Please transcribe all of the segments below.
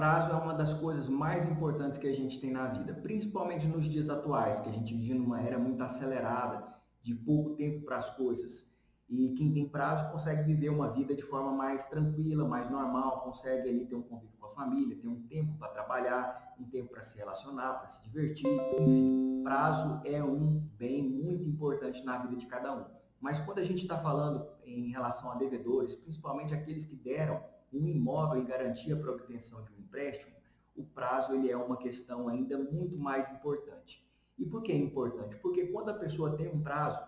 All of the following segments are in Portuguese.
Prazo é uma das coisas mais importantes que a gente tem na vida, principalmente nos dias atuais, que a gente vive numa era muito acelerada, de pouco tempo para as coisas. E quem tem prazo consegue viver uma vida de forma mais tranquila, mais normal, consegue ali ter um convívio com a família, ter um tempo para trabalhar, um tempo para se relacionar, para se divertir, enfim. Prazo é um bem muito importante na vida de cada um. Mas quando a gente está falando em relação a devedores, principalmente aqueles que deram um imóvel em garantia para obtenção de um empréstimo, o prazo ele é uma questão ainda muito mais importante. E por que é importante? Porque quando a pessoa tem um prazo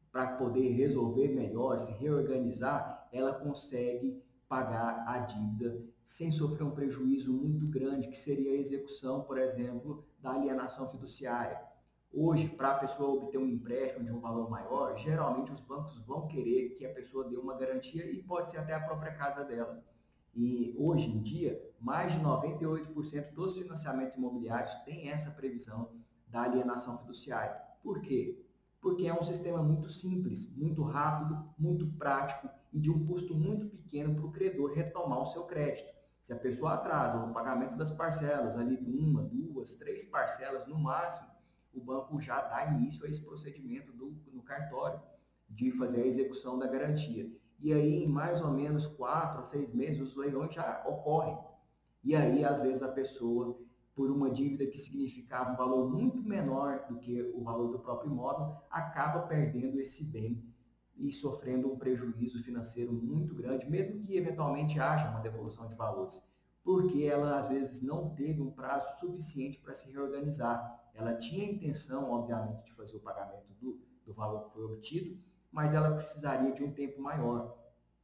para poder resolver melhor, se reorganizar, ela consegue pagar a dívida sem sofrer um prejuízo muito grande, que seria a execução, por exemplo, da alienação fiduciária. Hoje, para a pessoa obter um empréstimo de um valor maior, geralmente os bancos vão querer que a pessoa dê uma garantia e pode ser até a própria casa dela. E hoje em dia, mais de 98% dos financiamentos imobiliários têm essa previsão da alienação fiduciária. Por quê? Porque é um sistema muito simples, muito rápido, muito prático e de um custo muito pequeno para o credor retomar o seu crédito. Se a pessoa atrasa o pagamento das parcelas, ali de uma, duas, três parcelas no máximo, o banco já dá início a esse procedimento no cartório de fazer a execução da garantia. E aí, em mais ou menos 4 a 6 meses, os leilões já ocorrem. E aí, às vezes, a pessoa, por uma dívida que significava um valor muito menor do que o valor do próprio imóvel, acaba perdendo esse bem e sofrendo um prejuízo financeiro muito grande, mesmo que eventualmente haja uma devolução de valores, porque ela às vezes não teve um prazo suficiente para se reorganizar. Ela tinha a intenção, obviamente, de fazer o pagamento do valor que foi obtido, mas ela precisaria de um tempo maior.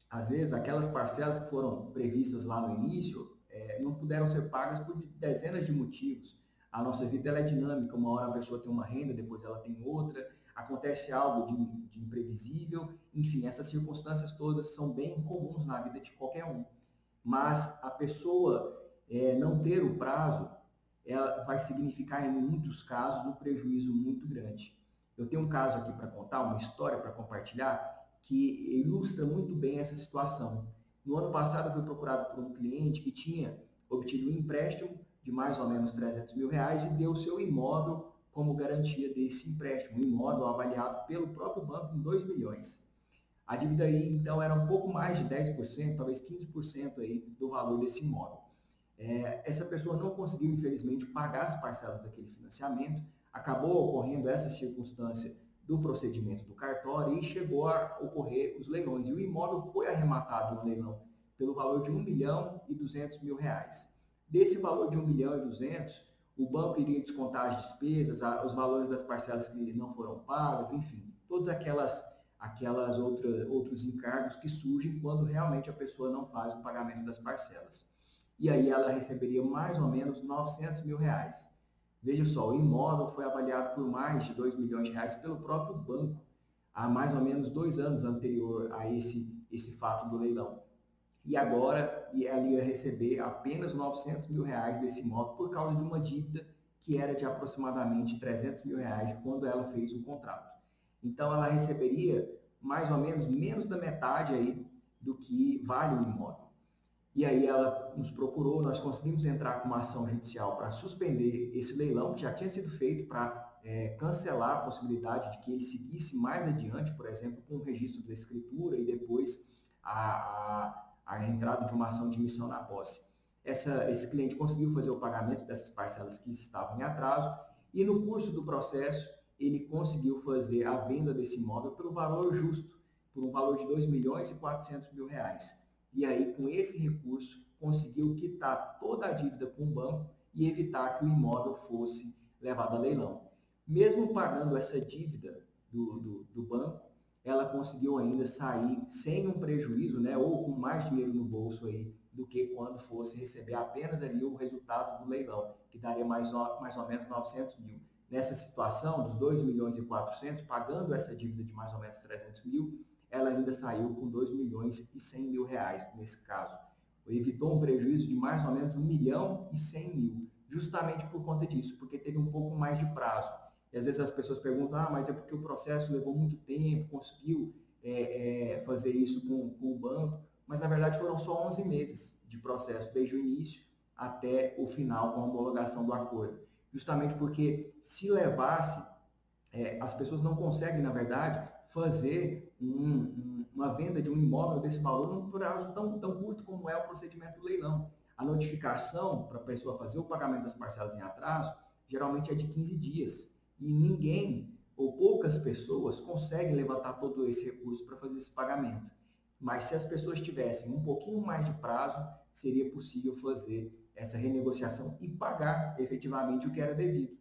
Às vezes, aquelas parcelas que foram previstas lá no início não puderam ser pagas por dezenas de motivos. A nossa vida ela é dinâmica, uma hora a pessoa tem uma renda, depois ela tem outra, acontece algo de imprevisível, enfim, essas circunstâncias todas são bem comuns na vida de qualquer um. Mas a pessoa não ter o prazo, ela vai significar, em muitos casos, um prejuízo muito grande. Eu tenho um caso aqui para contar, uma história para compartilhar, que ilustra muito bem essa situação. No ano passado, eu fui procurado por um cliente que tinha obtido um empréstimo de mais ou menos R$ 300 mil e deu o seu imóvel como garantia desse empréstimo, um imóvel avaliado pelo próprio banco em 2 milhões. A dívida aí, então, era um pouco mais de 10%, talvez 15% aí do valor desse imóvel. Essa pessoa não conseguiu, infelizmente, pagar as parcelas daquele financiamento, acabou ocorrendo essa circunstância do procedimento do cartório e chegou a ocorrer os leilões. E o imóvel foi arrematado no leilão pelo valor de R$ 1.200.000. Desse valor de 1.200.000, o banco iria descontar as despesas, os valores das parcelas que não foram pagas, enfim, todas aquelas outros encargos que surgem quando realmente a pessoa não faz o pagamento das parcelas. E aí ela receberia mais ou menos R$ 900.000. Veja só, o imóvel foi avaliado por mais de R$ 2 milhões pelo próprio banco, há mais ou menos 2 anos anterior a esse fato do leilão. E agora ela ia receber apenas R$ 900.000 desse imóvel por causa de uma dívida que era de aproximadamente R$ 300.000 quando ela fez o contrato. Então ela receberia mais ou menos da metade aí do que vale o imóvel. E aí ela nos procurou, nós conseguimos entrar com uma ação judicial para suspender esse leilão, que já tinha sido feito para cancelar a possibilidade de que ele seguisse mais adiante, por exemplo, com o registro da escritura e depois a entrada de uma ação de missão na posse. Esse cliente conseguiu fazer o pagamento dessas parcelas que estavam em atraso e no curso do processo ele conseguiu fazer a venda desse imóvel pelo valor justo, por um valor de R$ 2.400.000. E aí, com esse recurso, conseguiu quitar toda a dívida com o banco e evitar que o imóvel fosse levado a leilão. Mesmo pagando essa dívida do banco, ela conseguiu ainda sair sem um prejuízo, né, ou com mais dinheiro no bolso aí do que quando fosse receber apenas ali o resultado do leilão, que daria mais ou menos 900 mil. Nessa situação, dos 2.400.000, pagando essa dívida de mais ou menos 300 mil, ela ainda saiu com R$ 2.100.000 nesse caso. Evitou um prejuízo de mais ou menos R$ 1.100.000, justamente por conta disso, porque teve um pouco mais de prazo. E às vezes as pessoas perguntam, mas é porque o processo levou muito tempo, conseguiu fazer isso com o banco, mas na verdade foram só 11 meses de processo desde o início até o final com a homologação do acordo. Justamente porque se levasse, as pessoas não conseguem, na verdade, fazer uma venda de um imóvel desse valor num prazo tão curto como é o procedimento do leilão. A notificação para a pessoa fazer o pagamento das parcelas em atraso geralmente é de 15 dias. E ninguém ou poucas pessoas conseguem levantar todo esse recurso para fazer esse pagamento. Mas se as pessoas tivessem um pouquinho mais de prazo, seria possível fazer essa renegociação e pagar efetivamente o que era devido.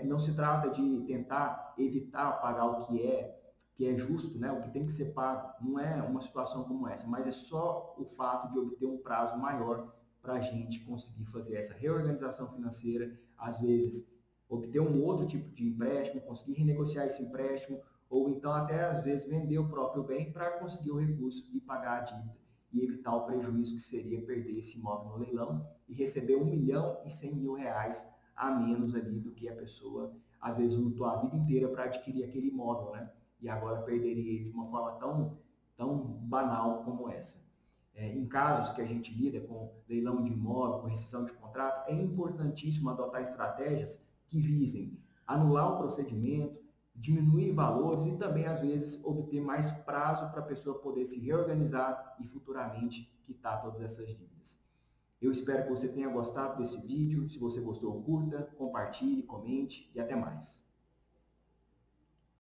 Não se trata de tentar evitar pagar o que é justo, né? O que tem que ser pago. Não é uma situação como essa, mas é só o fato de obter um prazo maior para a gente conseguir fazer essa reorganização financeira, às vezes obter um outro tipo de empréstimo, conseguir renegociar esse empréstimo, ou então até às vezes vender o próprio bem para conseguir o recurso e pagar a dívida e evitar o prejuízo que seria perder esse imóvel no leilão e receber R$ 1.100.000 a menos ali do que a pessoa às vezes lutou a vida inteira para adquirir aquele imóvel, né? E agora perderia ele de uma forma tão banal como essa. Em casos que a gente lida com leilão de imóvel, com rescisão de contrato, é importantíssimo adotar estratégias que visem anular o procedimento, diminuir valores e também, às vezes, obter mais prazo para a pessoa poder se reorganizar e futuramente quitar todas essas dívidas. Eu espero que você tenha gostado desse vídeo. Se você gostou, curta, compartilhe, comente e até mais.